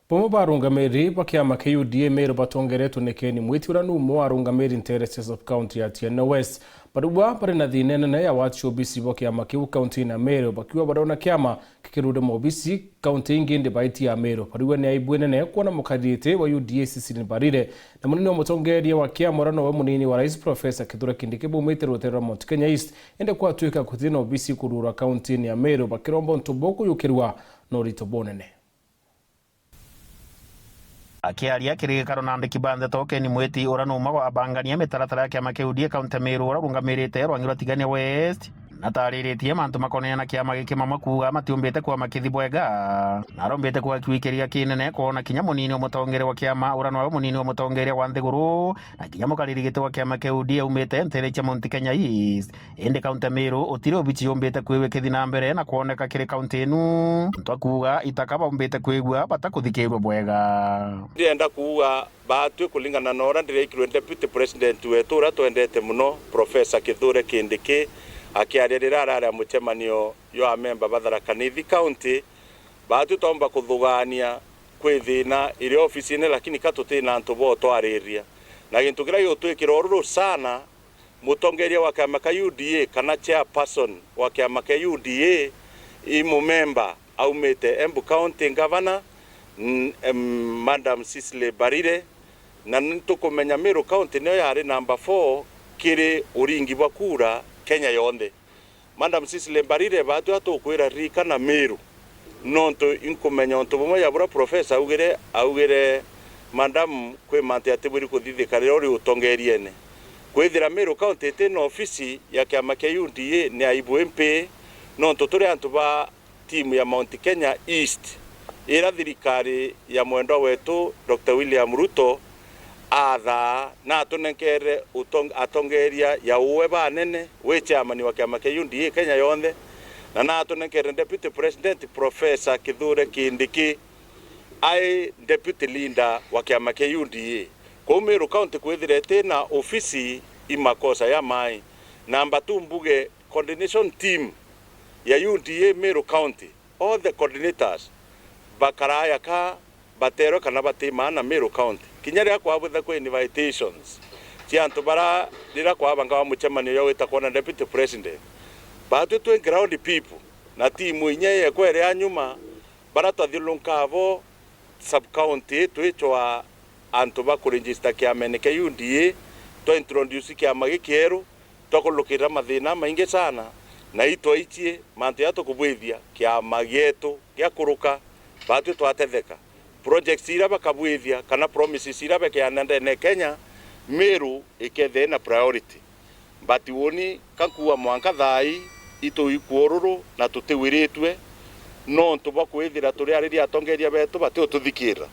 Pomo barungamiri bakiama KUDA Meru batongeretu nekeni mwiti uranumo warungamiri Nterese sub-county ya Tiana West. Barua bari na thinene ya watu obisi bakiama kiu county na Meru bakiwa barona kiama kikirude mobisi county inginde baiti ya Meru. Barua ni aibwenene kuona mukadite wa UDA sisini barire. Na munini wa mutongeri wa kiama rano wa munini wa Rais Professor Kithure Kindiki bumite rotera Mount Kenya East ende kwa tuika kuthina obisi kurura county ni ya Meru bakirombo ntoboku yukirwa norito bonene. Akiaria kirikaro na ndiki bande toke ni mweti uranuma wa abangania mitaratara ya kiama KUDA county Meru urarungamirite Rwangiro Tigania West natariritie mantu makonena kiama giki mamakuga matiumbite kwa makithibwega narombite kwa kiwikiria kinene kuona kinya munini wa mutongere wa kiama uranwa munini wa mutongere wa Nthiguru na kinya mukaririgite wa kiama KUDA umite Nterese Mount Kenya East ende county Meru utire obichi umbite kwiwe kithina mbere na kuoneka kiri county inu twakuga itakaba umbite kwigwa batakuthikirwe bwega ndienda kuuga batwe kulingana na ora ndirekirwe deputy president wetu ura twendete muno Professor Kithure Kindiki akiarira arara muchemanio yo amemba Batharaka Nithi county batwe tomba kuthugania kwithina iri office-ini lakini katutina antu bo twariria na gintu gira yo twikiroruru sana mutongeria wa kiama ka UDA kana chairperson wa kiama ka UDA imu member aumite Embu County Governor Madam Cecily Barire na nitukumenya Meru County niyo yari number 4 kiri uringi wa kura Kenya yonde. Madam Cecily Barire batu atukwira rika na Meru nonto inkumenya onto bomo ya bura Professor augire Madam kwe mante atiburi kuthithika uri utongeriene kwithira Meru County tena ofisi ya kiama kia UDA ni aibu MP nonto turi antu ba timu ya Mount Kenya East ira thirikari ya mwendo wetu Dr. William Ruto atha na tunenkere atongeria ya uwe banene we chairman wa kiama kia UDA Kenya yonde na tunenkere deputy president Professor Kithure Kindiki ai deputy leader wa kiama kia UDA kwa Meru County kwithirete na ofisi imakosa ya mai number 2 mbuge coordination team ya UDA Meru County all the coordinators bakaraya ka batero kana batima na Meru County kinyari kwa butha kwa invitations ciantu bara dira kwa banga wa muchemanio yo wita kona deputy president batu tu ground people na timu inye kwere anyuma bara twathilunka sub county twitwa antu ba kuregister kiama ka UDA to introduce kiama gikieru tokulukira mathina maingi sana na itwaitie mantu yato kubwithia kiama gietu gia kuruka batu twatetheka projects ira bakabwithia kana promises ira bekianende ne Kenya Meru ikethe na priority but woni kankuwa mwanka thai ito ikuoruru na tutiwiritwe no tubakwithira turi ariria atongeria betu bati ututhikira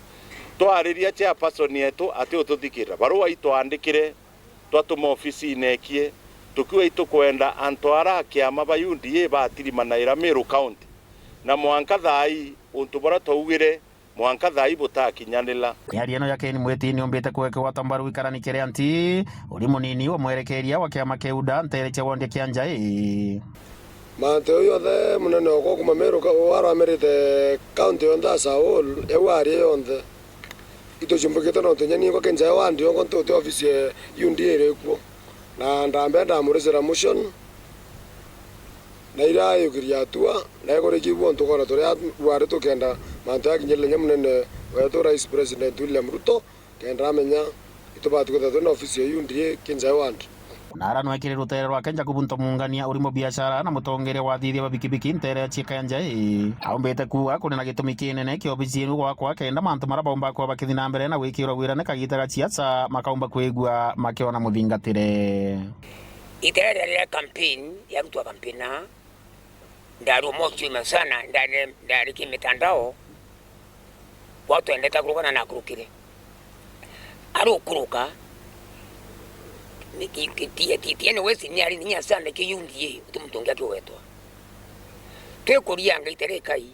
twariria chairperson yetu ati ututhikira barua itwandikire twatuma ofisi inekie tukiwa itukwenda antwara kiama ba UDA batirimanaira Meru County na mwanka thai untu bara twaugire mwanka thai butakinyanila yariano yake ni mweti ni ombete kweke watambaru ikarani kere anti uri munini wa mwerekeria wa kiama KUDA Nterese wonde kianjai mante yothe munene oko kuma Meru waro amerite county onda saul ewari yonde ito chumbukete no tunyani ko kenja wandi onko to office UDA rekuo na ndambe ndamuresera motion na ira yukiria tua na gore kibu onto kora toria wari to kenda manta kinyele nyamunene weto Rais President William Ruto kenda menya itobatu ko to office ya UDA kenja wandi nara no ekire rutere rwa Kenya kubunto mungania urimo biashara na mutongere wa thithia wa bikibiki Nterese Kianjai aumbete kuwa kune na gitumi kinene ki obisi inu kwa kenda mantu marabomba kwa bakithina mbere na wikirwa gwirane kagitara ciaca makaumba kwigua makiona muthingatire itere ya campaign ya mtu wa kampena ndaru mochima sana ndari kimitandao watu endeta kuruka na kurukire aru kuruka tiene wesi ni ari ninya sana ki UDA tumtongia ki wetwa twe kurianga itere kai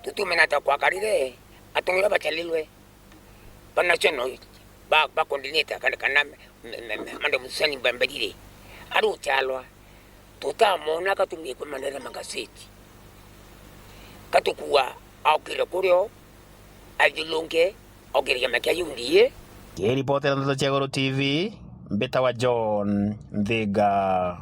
tutumenata kwa karire atongira bachalilwe ba national ba coordinator kana mando musani bambadire aru chalwa tutamona katumie kwa manera magazeti katukuwa au kile kurio athilunge ogeria makia UDA. Kiripotera Ndeto cia Igũrũ TV, Mbita wa John Thiga.